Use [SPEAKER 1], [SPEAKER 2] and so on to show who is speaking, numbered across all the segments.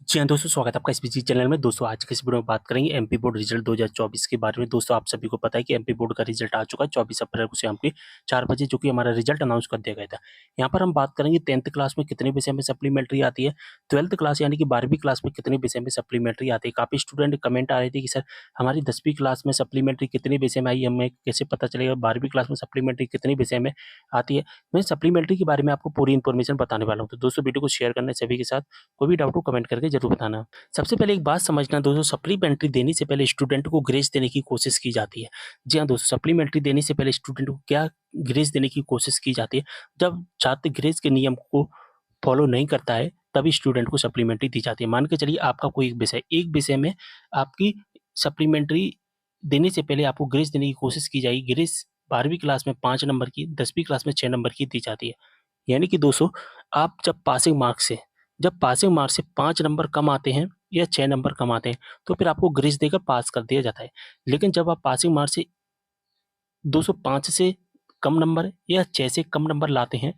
[SPEAKER 1] जी हाँ दोस्तों, स्वागत है आपका इस बिजी चैनल में। दोस्तों आज के इस वीडियो में बात करेंगे एमपी बोर्ड रिजल्ट 2024 के बारे में। दोस्तों आप सभी को पता है कि एमपी बोर्ड का रिजल्ट आ चुका है 24 अप्रैल को शाम के 4 बजे, जो कि हमारा रिजल्ट अनाउंस कर दिया गया था। यहाँ पर हम बात करेंगे 10th क्लास में कितने विषय में सप्लीमेंट्री आती है, 12th क्लास यानी कि 12वीं क्लास में कितने विषय में सप्लीमेंट्री आती है। काफ़ी स्टूडेंट कमेंट आ रहे थे कि सर हमारी 10वीं क्लास में सप्लीमेंट्री कितने विषय में आई, हमें कैसे पता चलेगा 12वीं क्लास में सप्लीमेंट्री कितने विषय में आती है। मैं सप्लीमेंट्री के बारे में आपको पूरी इन्फॉर्मेशन बताने वाला हूँ। तो दोस्तों वीडियो को शेयर करना सभी के साथ, कोई भी डाउट हो कमेंट करके जरूर बताना। सबसे पहले एक बात समझना दोस्तों, सप्लीमेंट्री देने से पहले स्टूडेंट को ग्रेस देने की कोशिश की जाती है। जी हाँ दोस्तों, सप्लीमेंट्री देने से पहले स्टूडेंट को क्या ग्रेस देने की कोशिश की जाती है। जब छात्र ग्रेस के नियम को फॉलो नहीं करता है तभी स्टूडेंट को सप्लीमेंट्री दी जाती है। मान के चलिए आपका कोई एक विषय में आपकी सप्लीमेंट्री देने से पहले आपको ग्रेस देने की कोशिश की जाएगी। ग्रेस 12वीं क्लास में 5 नंबर की, 10वीं क्लास में 6 नंबर की दी जाती है। यानी कि दोस्तों आप जब पासिंग मार्क्स से 5 नंबर कम आते हैं या 6 नंबर कम आते हैं, तो फिर आपको ग्रेस देकर पास कर दिया जाता है। लेकिन जब आप पासिंग मार्क्स से 205 से कम नंबर या 6 से कम नंबर लाते हैं,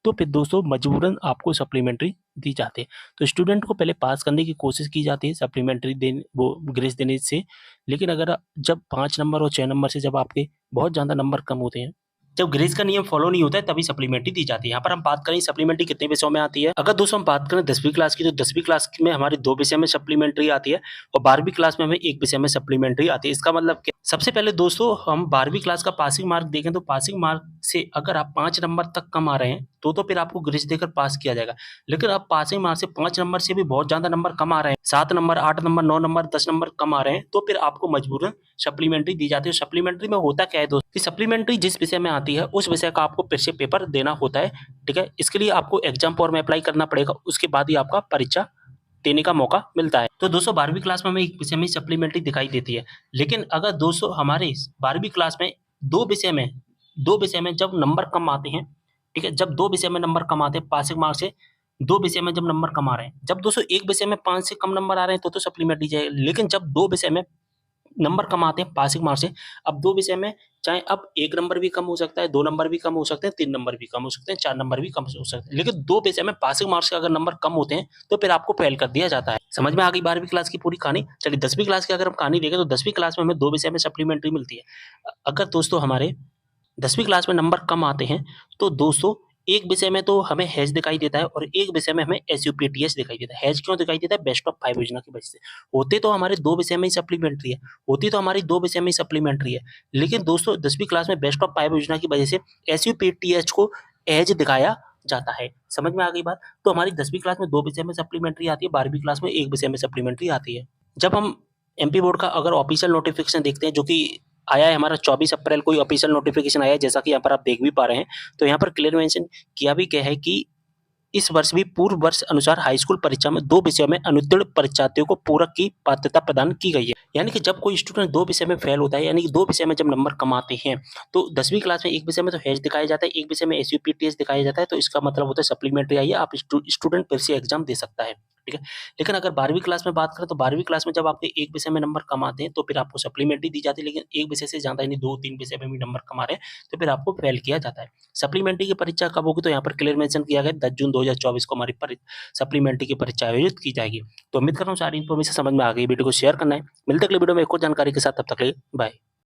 [SPEAKER 1] तो फिर दोस्तों मजबूरन आपको सप्लीमेंट्री दी जाती है। तो स्टूडेंट को पहले पास करने की कोशिश की जाती है सप्लीमेंट्री देने वो ग्रेस देने से। लेकिन अगर जब 5 नंबर और 6 नंबर से जब आपके बहुत ज़्यादा नंबर कम होते हैं, जब ग्रेस का नियम फॉलो नहीं होता है तभी सप्लीमेंट्री दी जाती है। यहाँ पर हम बात करें सप्लीमेंट्री कितने विषयों में आती है। अगर दोस्तों हम बात करें 10वीं क्लास की, तो 10वीं क्लास में हमारी 2 विषय में सप्लीमेंट्री आती है और 12वीं क्लास में हमें 1 विषय में सप्लीमेंट्री आती है। इसका मतलब क्या? सबसे पहले दोस्तों हम 12वीं क्लास का पासिंग मार्क देखें तो पासिंग मार्क से अगर आप 5 नंबर तक कम आ रहे हैं तो फिर आपको ग्रेस देकर पास किया जाएगा। लेकिन अब पासिंग मार्क से 5 नंबर से भी बहुत ज़्यादा नंबर कम आ रहे हैं, 7 नंबर, 8 नंबर, 9 नंबर, 10 नंबर कम आ रहे हैं, तो फिर आपको मजबूरन सप्लीमेंट्री दी जाती है। सप्लीमेंट्री में होता क्या है दोस्तों कि सप्लीमेंट्री जिस विषय में आती है उस विषय का आपको फिर से पेपर देना होता है, ठीक है। इसके लिए आपको एग्जाम फॉर्म में अप्लाई करना पड़ेगा, उसके बाद ही आपका परीक्षा देने का मौका मिलता है। तो दोस्तों 12वीं क्लास में हमें एक विषय में सप्लीमेंट्री दिखाई देती है। लेकिन अगर दोस्तों हमारे 12वीं क्लास में दो विषय में जब नंबर कम आते हैं, ठीक है, जब 2 विषय में नंबर कम आते हैं पासिंग मार्क्स से, 2 विषय में जब नंबर कम आ रहे हैं, जब दोस्तों एक विषय में 5 से कम नंबर आ रहे हैं तो सप्लीमेंट्री जाएगा। लेकिन जब 2 विषय में नंबर कम आते हैं पासिंग मार्क्स से, अब 2 विषय में चाहे अब 1 नंबर भी कम हो सकता है, 2 नंबर भी कम हो सकते हैं, 3 नंबर भी कम हो सकते हैं, 4 नंबर भी कम हो सकते हैं। लेकिन 2 विषय में पासिंग मार्क्स के अगर नंबर कम होते हैं तो फिर आपको फेल कर दिया जाता है। समझ में आ गई 12वीं क्लास की पूरी कहानी। चलिए 10वीं क्लास की अगर हम कहानी देखें तो 10वीं क्लास में हमें 2 विषय में सप्लीमेंट्री मिलती है। अगर दोस्तों हमारे 10वीं क्लास में नंबर कम आते हैं तो दोस्तों एक विषय में तो हमें हैज़ दिखाई देता है और एक विषय में हमें एसयूपीटीएस दिखाई देता है। हैज़ क्यों दिखाई देता है? बेस्ट ऑफ 5 योजना की वजह से। होते तो हमारे 2 विषय में ही सप्लीमेंट्री है, होती तो हमारी 2 विषय में ही सप्लीमेंट्री है। लेकिन दोस्तों 10वीं क्लास में बेस्ट ऑफ 5 योजना की वजह से एसयूपीटीएस को हैज़ दिखाया जाता है। समझ में आ गई बात? तो हमारी 10वीं क्लास में 2 विषय में सप्लीमेंट्री आती है, 12वीं क्लास में 1 विषय में सप्लीमेंट्री आती है। जब हम एमपी बोर्ड का अगर ऑफिशियल नोटिफिकेशन देखते हैं, जो कि आया है हमारा 24 अप्रैल को ही ऑफिशियल नोटिफिकेशन आया है, जैसा कि यहाँ पर आप देख भी पा रहे हैं। तो यहाँ पर क्लियर मेंशन किया भी गया है कि इस वर्ष भी पूर्व वर्ष अनुसार हाई स्कूल परीक्षा में 2 विषयों में अनुत्तीर्ण परीक्षार्थियों को पूरक की पात्रता प्रदान की गई है। यानी कि जब कोई स्टूडेंट 2 विषय में फेल होता है, यानी कि 2 विषय में जब नंबर कम आते हैं, तो 10वीं क्लास में एक विषय में तो हैज़ दिखाया जाता है, एक विषय में एसयूपीटीएस दिखाया जाता है, तो इसका मतलब होता है सप्लीमेंट्री आई है, आप स्टूडेंट फिर से एग्जाम दे सकता है, ठीक है। लेकिन अगर 12वीं क्लास में बात करें तो 12वीं क्लास में जब आपके एक विषय में नंबर कम आते हैं तो फिर आपको सप्लीमेंट्री दी जाती है। लेकिन एक विषय से ज़्यादा यानी 2-3 विषय में भी नंबर कम आ रहे हैं तो फिर आपको फेल किया जाता है। सप्लीमेंट्री की परीक्षा कब होगी? तो यहाँ पर क्लियर मेंशन किया गया है 10 जून 2024 को हमारी सप्लीमेंट्री की परीक्षा आयोजित की जाएगी। तो उम्मीद कर रहा हूँ सारी इन्फॉर्मेशन समझ में आ गई। वीडियो को शेयर करना है। मिलते अगले वीडियो में एक और जानकारी के साथ, तब तक के लिए बाय।